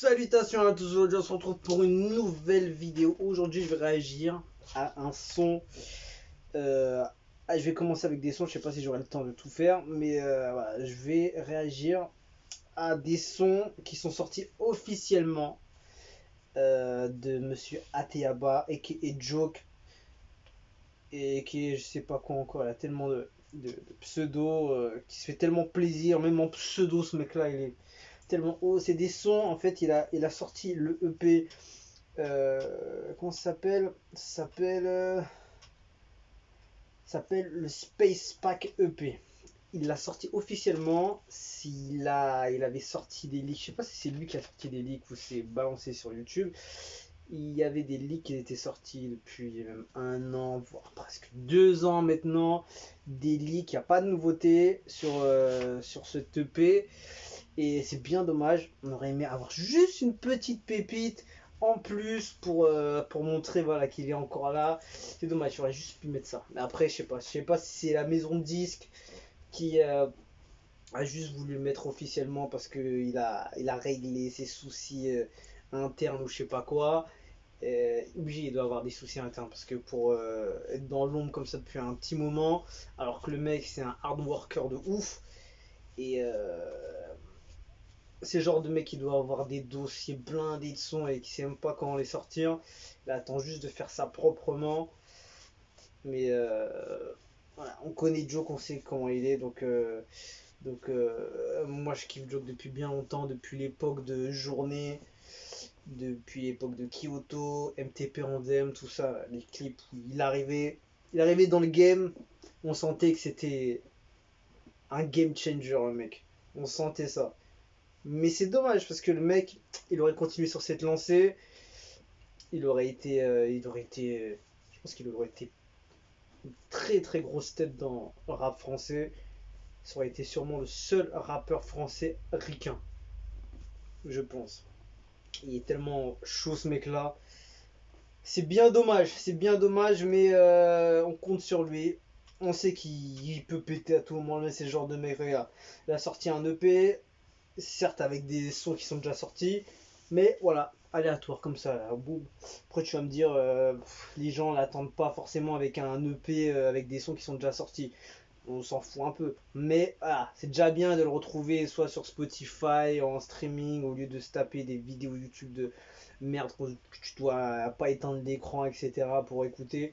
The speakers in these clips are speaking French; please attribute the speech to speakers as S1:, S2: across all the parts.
S1: Salutations à tous, aujourd'hui on se retrouve pour une nouvelle vidéo. Aujourd'hui je vais réagir à un son. euh, je vais commencer avec des sons, je sais pas si j'aurai le temps de tout faire, mais voilà, je vais réagir à des sons qui sont sortis officiellement de Monsieur Ateyaba et Joke et qui est je sais pas quoi encore. Il a tellement de pseudo qui se fait tellement plaisir, même en pseudo ce mec là il est tellement haut. C'est des sons en fait, il a sorti le EP. Comment ça s'appelle? Ça s'appelle le Space Pack EP. Il l'a sorti officiellement. Il avait sorti des leaks. Je sais pas si c'est lui qui a sorti des leaks ou c'est balancé sur YouTube. Il y avait des leaks qui étaient sortis depuis même 1 an, voire presque 2 ans maintenant. Des leaks, il n'y a pas de nouveauté sur ce EP. Et c'est bien dommage. On aurait aimé avoir juste une petite pépite en plus pour montrer voilà, qu'il est encore là. C'est dommage, j'aurais juste pu mettre ça. Mais après, je sais pas si c'est la maison de disques qui a juste voulu le mettre officiellement parce qu'il a réglé ses soucis internes ou je sais pas quoi. Obligé, il doit avoir des soucis internes parce que pour être dans l'ombre comme ça depuis un petit moment, alors que le mec c'est un hard worker de ouf. Et c'est le genre de mec qui doit avoir des dossiers blindés de sons et qui sait même pas comment les sortir. Il attend juste de faire ça proprement. Mais voilà, on connaît Joke, on sait comment il est. Donc moi je kiffe Joke depuis bien longtemps, depuis l'époque de Journée, depuis l'époque de Kyoto, MTP Random, tout ça, les clips où il arrivait dans le game, on sentait que c'était un game changer le mec. On sentait ça. Mais c'est dommage parce que le mec, il aurait continué sur cette lancée. Je pense qu'il aurait été une très très grosse tête dans le rap français. Ça aurait été sûrement le seul rappeur français ricain, je pense. Il est tellement chaud ce mec-là. C'est bien dommage, mais on compte sur lui. On sait qu'il peut péter à tout moment. C'est le genre de mec, regarde. Il a sorti un EP, certes avec des sons qui sont déjà sortis, mais voilà, aléatoire comme ça, là, boum. Après tu vas me dire, les gens l'attendent pas forcément avec un EP avec des sons qui sont déjà sortis. On s'en fout un peu. Mais voilà, c'est déjà bien de le retrouver soit sur Spotify, en streaming, au lieu de se taper des vidéos YouTube de merde que tu dois pas éteindre l'écran, etc. pour écouter.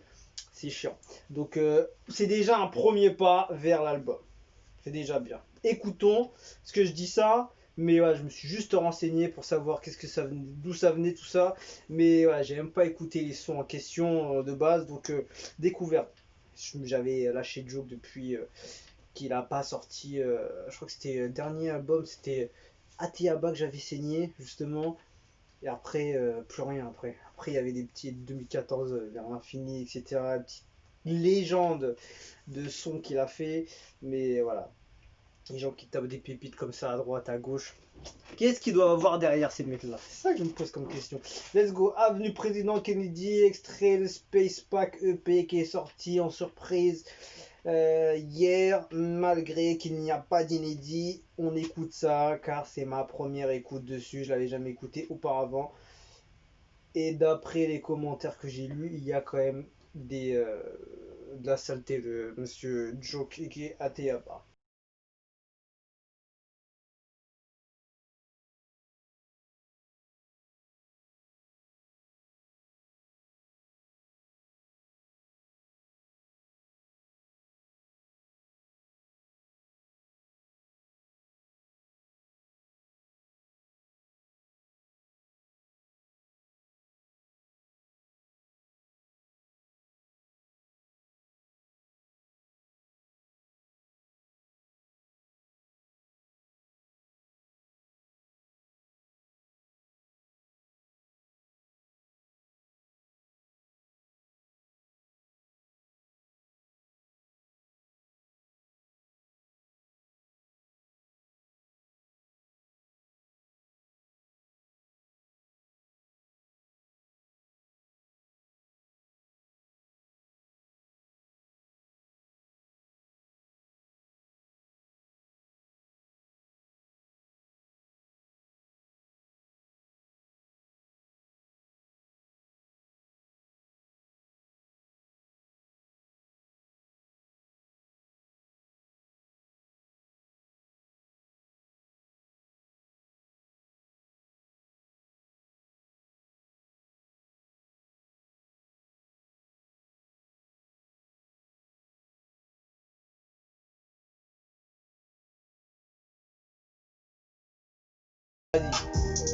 S1: C'est chiant. Donc c'est déjà un premier pas vers l'album. C'est déjà bien. Écoutons ce que je dis ça, mais voilà, je me suis juste renseigné pour savoir qu'est-ce que ça venait, d'où ça venait tout ça. Mais voilà, j'ai même pas écouté les sons en question de base, donc découverte. J'avais lâché Joke depuis qu'il a pas sorti. Je crois que c'était le dernier album, c'était Atiaba que j'avais saigné justement. Et après, plus rien après. Après, il y avait des petits 2014 vers l'infini, etc. Une petite légende de sons qu'il a fait. Mais voilà, les gens qui tapent des pépites comme ça à droite, à gauche. Qu'est-ce qu'ils doivent avoir derrière ces mecs-là? C'est ça que je me pose comme question. Let's go. Avenue Président Kennedy, extrait le Space Pack EP qui est sorti en surprise hier, malgré qu'il n'y a pas d'inédit. On écoute ça car c'est ma première écoute dessus. Je l'avais jamais écouté auparavant. Et d'après les commentaires que j'ai lus, il y a quand même de la saleté de Monsieur Joke et Ateyaba.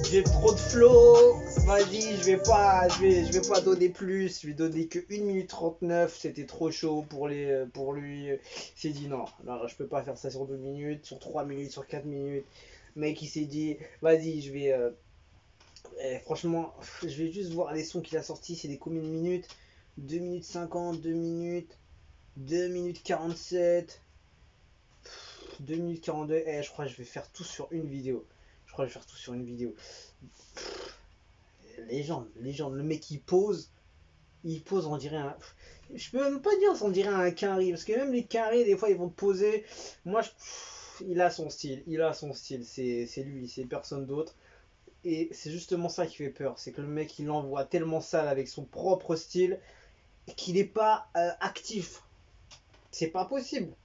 S1: J'ai trop de flow, vas-y, je vais pas donner plus, je vais donner que 1 minute 39, c'était trop chaud pour lui. Il s'est dit non, non, je peux pas faire ça sur 2 minutes, sur 3 minutes, sur 4 minutes. Le mec il s'est dit, vas-y, franchement, je vais juste voir les sons qu'il a sortis, c'est des combien de minutes? 2 minutes 50, 2 minutes, 2 minutes 47, 2 minutes 42, je crois que je vais faire tout sur une vidéo. Je crois que je vais faire tout sur une vidéo. Légende, légende. Le mec il pose, on dirait un. Je peux même pas dire, on dirait un carré, parce que même les carrés, des fois, ils vont te poser. Moi, il a son style, c'est lui, c'est personne d'autre. Et c'est justement ça qui fait peur, c'est que le mec, il envoie tellement sale avec son propre style qu'il n'est pas actif. C'est pas possible.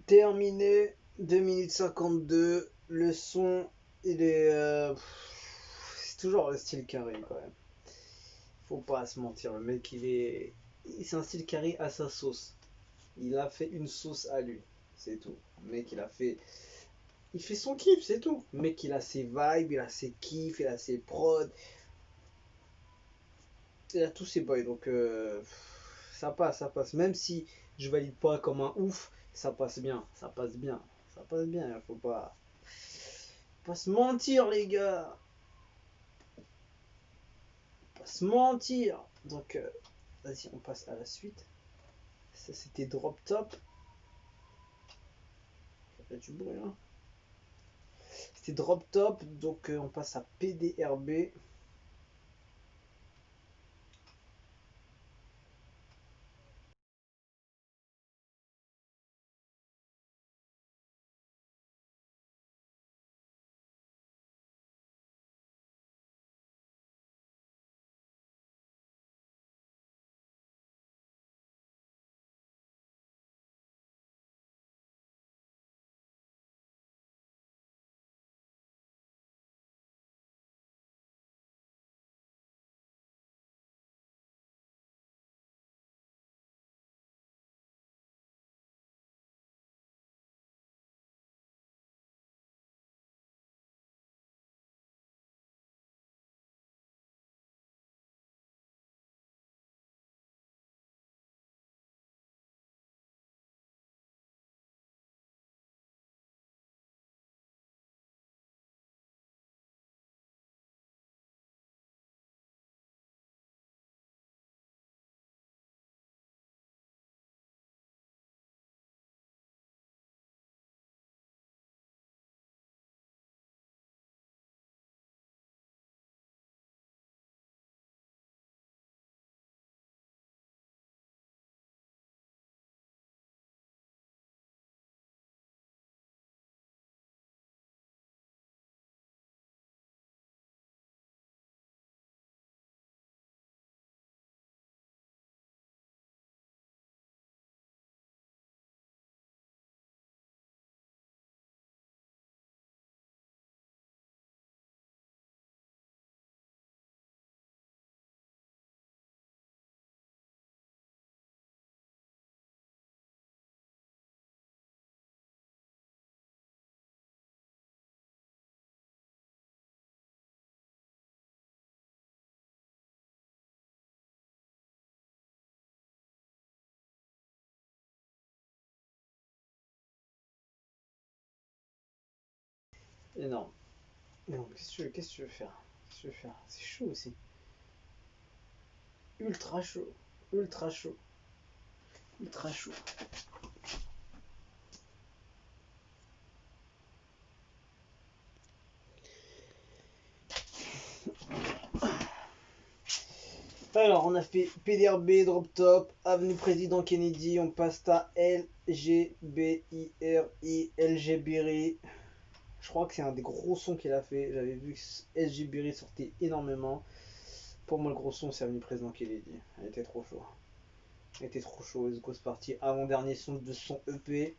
S1: Terminé, 2 minutes 52. Le son, il est. C'est toujours le style carré quand même. Faut pas se mentir, le mec il est. C'est un style carré à sa sauce. Il a fait une sauce à lui. C'est tout. Le mec il a fait. Il fait son kiff, c'est tout. Le mec il a ses vibes, il a ses kiffs, il a ses prods. Il a tous ses boys. Donc ça passe, ça passe. Même si je valide pas comme un ouf, ça passe bien. Ça passe bien. Ça passe bien. Faut pas se mentir, les gars. Faut pas se mentir. Donc, vas-y, on passe à la suite. Ça, c'était Drop Top. Il y a du bruit, hein. C'était Drop Top. Donc, on passe à PDRB. énorme. Non, qu'est-ce que tu veux faire? Qu'est-ce que tu veux faire? C'est chaud aussi. Ultra chaud. Ultra chaud. Ultra chaud. Alors, on a fait PDRB, Drop Top, Avenue Président Kennedy, on passe à LGBIRI, LGBIRI. Je crois que c'est un des gros sons qu'il a fait. J'avais vu que LGBIRI sortait énormément. Pour moi, le gros son, c'est Avenue Président Kennedy. Elle était trop chaud. Elle était trop chaud. Let's go, c'est parti. Avant-dernier son de son EP.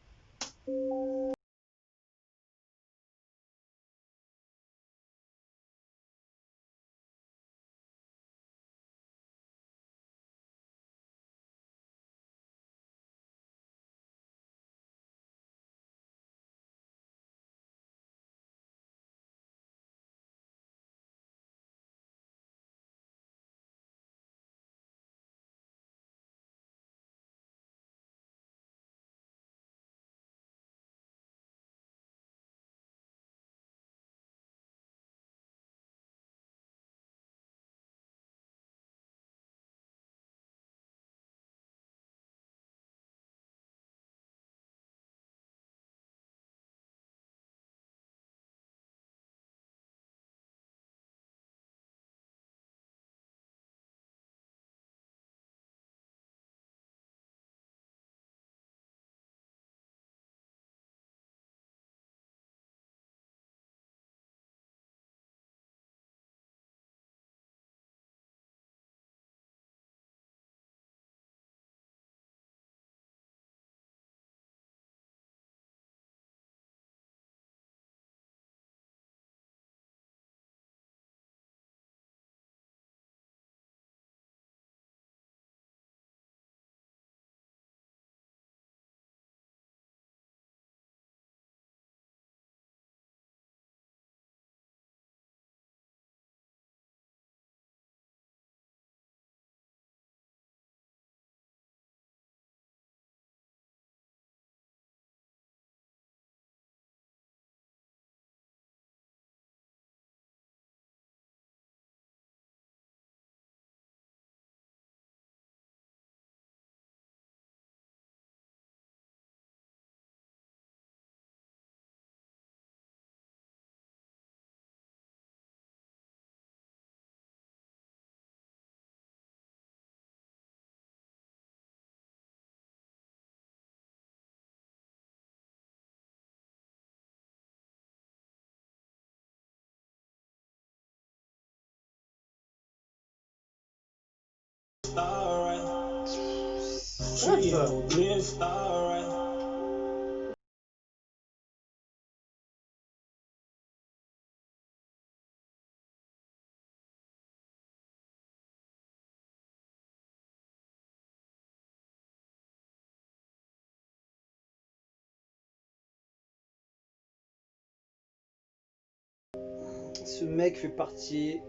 S1: Ce mec fait partie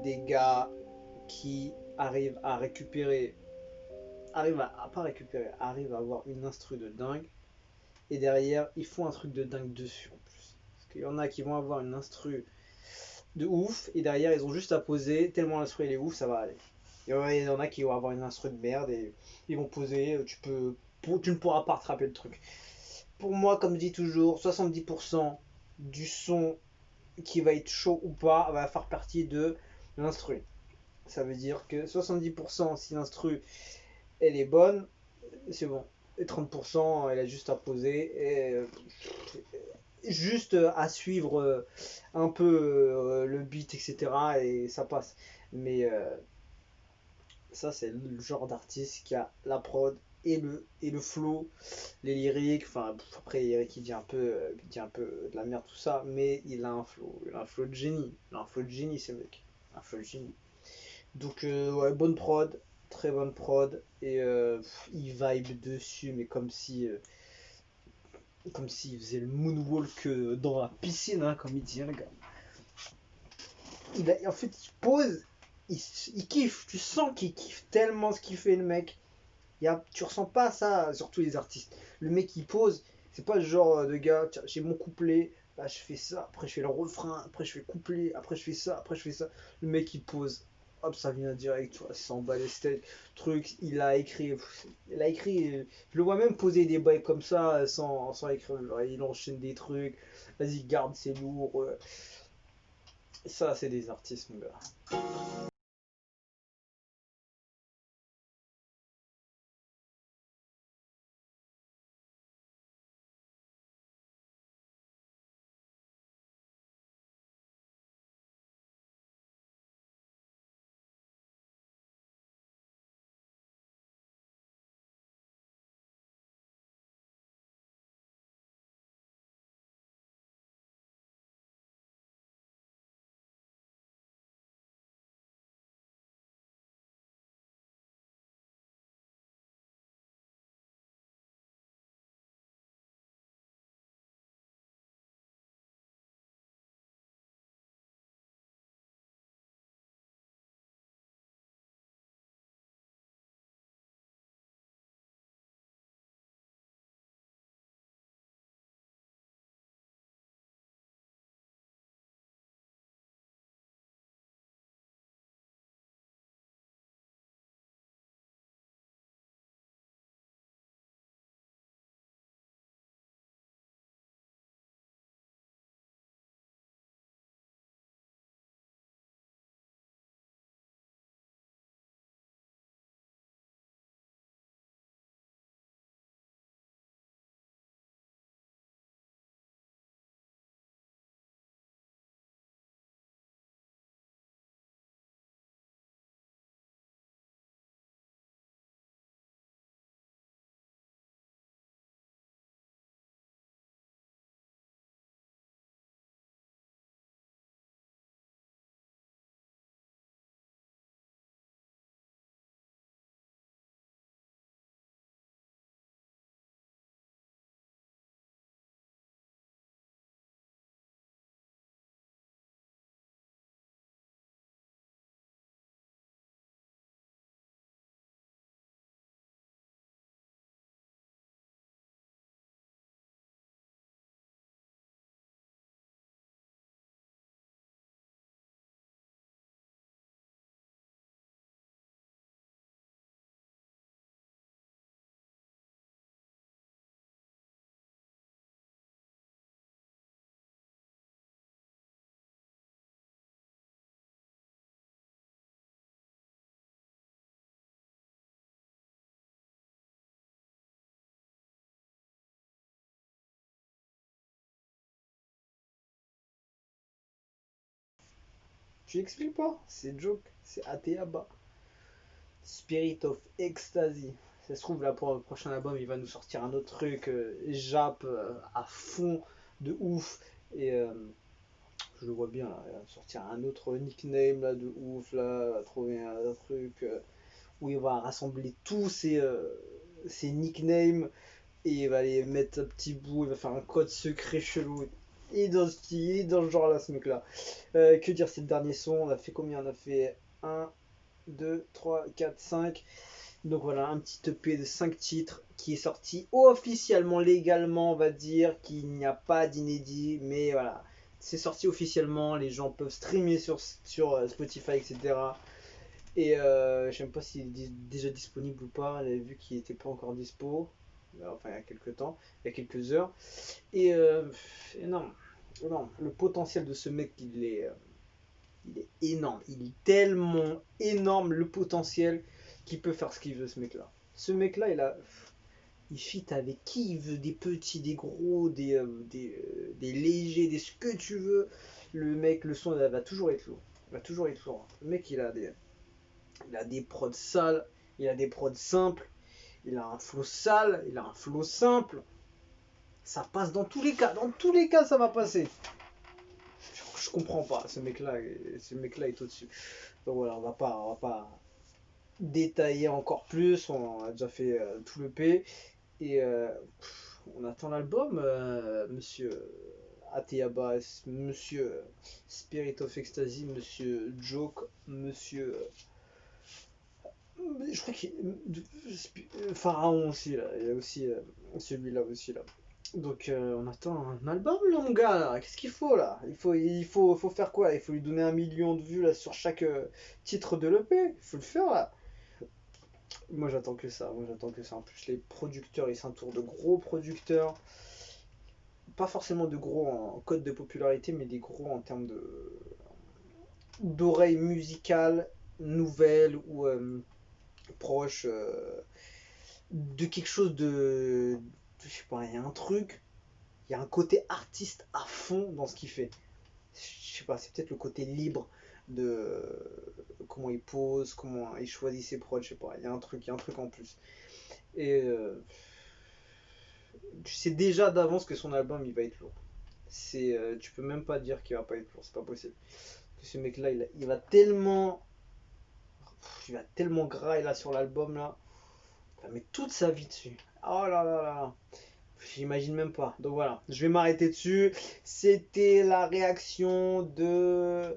S1: des gars qui arrivent à récupérer, arrivent à pas récupérer, arrivent à avoir une instru de dingue et derrière ils font un truc de dingue dessus en plus. Parce qu'il y en a qui vont avoir une instru de ouf et derrière ils ont juste à poser tellement l'instru il est ouf ça va aller. Et ouais, il y en a qui vont avoir une instru de merde et ils vont poser, tu ne pourras pas rattraper le truc. Pour moi, comme je dis toujours, 70% du son qui va être chaud ou pas va faire partie de l'instru. Ça veut dire que 70% si l'instru elle est bonne, c'est bon. Et 30% elle a juste à poser et juste à suivre un peu le beat, etc. Et ça passe. Mais ça, c'est le genre d'artiste qui a la prod et le flow, les lyriques. Enfin, après, Eric il dit un peu de la merde, tout ça. Mais il a un flow de génie. Il a un flow de génie, ce mec. Un flow de génie. Donc, ouais, bonne prod. Très bonne prod. Et il vibe dessus, mais comme s'il faisait le moonwalk dans la piscine, hein, comme il dit, hein, le gars. En fait, il pose, il kiffe, tu sens qu'il kiffe tellement ce qu'il fait, le mec. Tu ressens pas ça sur tous les artistes. Le mec il pose, c'est pas le genre de gars, tiens, j'ai mon couplet, là je fais ça, après je fais le refrain, après je fais couplet, après je fais ça, après je fais ça. Le mec il pose, hop, ça vient direct, tu vois, il s'en bat les steaks, truc, il a écrit, je le vois même poser des bails comme ça sans écrire, genre, il enchaîne des trucs, vas-y, garde, c'est lourd. Ça, c'est des artistes, mon gars. Tu expliques pas, c'est joke, c'est Ateaba. Spirit of Ecstasy. Ça se trouve, là, pour le prochain album, il va nous sortir un autre truc, Jap, à fond, de ouf. Et je le vois bien, là, il va sortir un autre nickname, là, de ouf, là, il va trouver un truc où il va rassembler tous ses nicknames et il va les mettre à petit bout, il va faire un code secret chelou. Et dans ce qui est dans le genre là, ce mec là. Que dire, c'est le dernier son, on a fait combien? On a fait un 2 3 4 5. Donc voilà, un petit EP de 5 titres qui est sorti officiellement, légalement, on va dire, qu'il n'y a pas d'inédit, mais voilà, c'est sorti officiellement, les gens peuvent streamer sur Spotify, etc. Et je sais même pas s'il est déjà disponible ou pas, on avait vu qu'il n'était pas encore dispo, enfin il y a quelques temps, il y a quelques heures. Et non, non, le potentiel de ce mec, il est énorme. Il est tellement énorme le potentiel qu'il peut faire ce qu'il veut, ce mec-là. Ce mec-là, il fit avec qui il veut, des petits, des gros, des légers, des ce que tu veux. Le mec, le son, il va toujours être lourd. Il va toujours être lourd. Le mec, il a des prods sales, il a des prods simples, il a un flow sale, il a un flow simple. Ça passe dans tous les cas. Dans tous les cas, ça va passer. Je comprends pas. Ce mec-là est au-dessus. Donc voilà, on va pas détailler encore plus. On a déjà fait tout le P. Et on attend l'album, monsieur Ateaba, monsieur Spirit of Ecstasy, monsieur Joke, monsieur. Je crois qu'il y a Pharaon aussi, là. Il y a aussi celui-là aussi, là. Donc on attend un album là mon gars là. Qu'est-ce qu'il faut là? Il faut faire quoi là? Il faut lui donner 1 million de vues là sur chaque titre de l'EP. Il faut le faire là. Moi j'attends que ça. Moi j'attends que ça. En plus les producteurs ils s'entourent de gros producteurs. Pas forcément de gros en code de popularité, mais des gros en termes de d'oreilles musicales nouvelles ou proches de quelque chose je sais pas, il y a un truc, il y a un côté artiste à fond dans ce qu'il fait. Je sais pas, c'est peut-être le côté libre de comment il pose, comment il choisit ses prods, je sais pas, il y a un truc en plus. Et tu sais déjà d'avance que son album il va être lourd. Tu peux même pas dire qu'il va pas être lourd, c'est pas possible. Que ce mec là il va tellement grailler là sur l'album là. Il va mettre toute sa vie dessus. Oh là là là. J'imagine même pas. Donc voilà, je vais m'arrêter dessus. C'était la réaction de.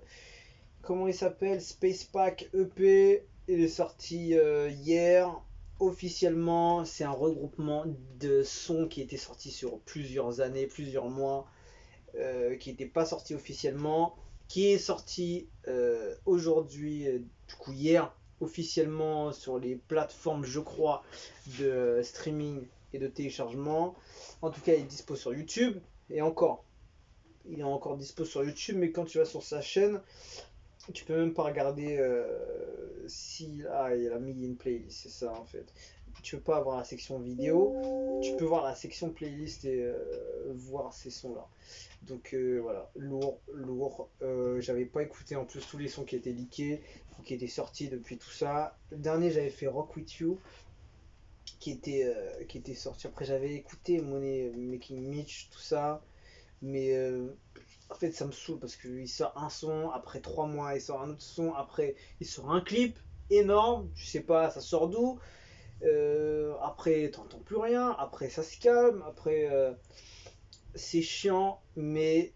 S1: Comment il s'appelle? Space Pack EP. Il est sorti hier. Officiellement, c'est un regroupement de sons qui était sorti sur plusieurs années, plusieurs mois, qui n'était pas sorti officiellement, qui est sorti aujourd'hui, du coup hier, officiellement sur les plateformes, je crois, de streaming et de téléchargement. En tout cas, il est dispo sur YouTube. Et encore, il est encore dispo sur YouTube, mais quand tu vas sur sa chaîne, tu peux même pas regarder si. Ah, il a mis une playlist, c'est ça en fait. Tu peux pas avoir la section vidéo, tu peux voir la section playlist et voir ces sons-là. Donc voilà, lourd, lourd. J'avais pas écouté en plus tous les sons qui étaient leakés, qui étaient sortis depuis tout ça. Le dernier, j'avais fait Rock With You, qui était sorti. Après, j'avais écouté Money Making Mitch, tout ça. Mais en fait, ça me saoule parce qu'il sort un son, après 3 mois, il sort un autre son, après, il sort un clip énorme, tu sais pas, ça sort d'où. Après, t'entends plus rien, après, ça se calme, après, c'est chiant, mais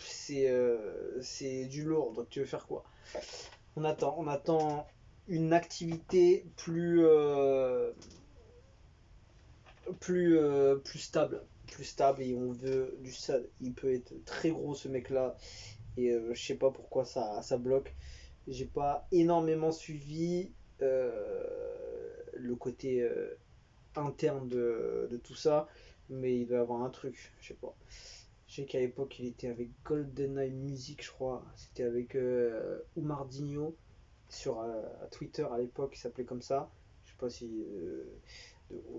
S1: c'est du lourd, donc tu veux faire quoi? On attend une activité plus stable. Plus stable et on veut du stade. Il peut être très gros ce mec là et je sais pas pourquoi ça bloque. J'ai pas énormément suivi le côté interne de tout ça, mais il doit y avoir un truc, je sais pas. Je sais qu'à l'époque il était avec GoldenEye Music, je crois. C'était avec Oumar Digno sur Twitter à l'époque, il s'appelait comme ça. Je sais pas si.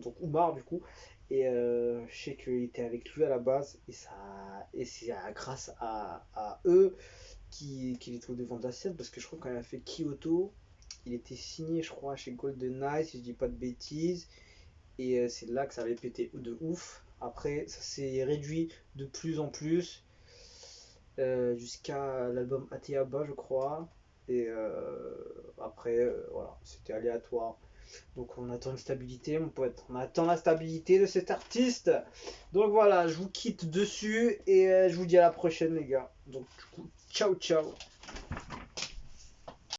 S1: Donc Oumar du coup. Et je sais qu'il était avec lui à la base. Et c'est grâce à eux qu'il est au devant de la scène. Parce que je crois quand il a fait Kyoto, il était signé, je crois, chez GoldenEye, si je dis pas de bêtises. Et c'est là que ça avait pété de ouf. Après, ça s'est réduit de plus en plus jusqu'à l'album Atiaba, je crois. Et après, voilà, c'était aléatoire. Donc on attend une stabilité, mon pote. On attend la stabilité de cet artiste. Donc voilà, je vous quitte dessus et je vous dis à la prochaine, les gars. Donc du coup, ciao ciao.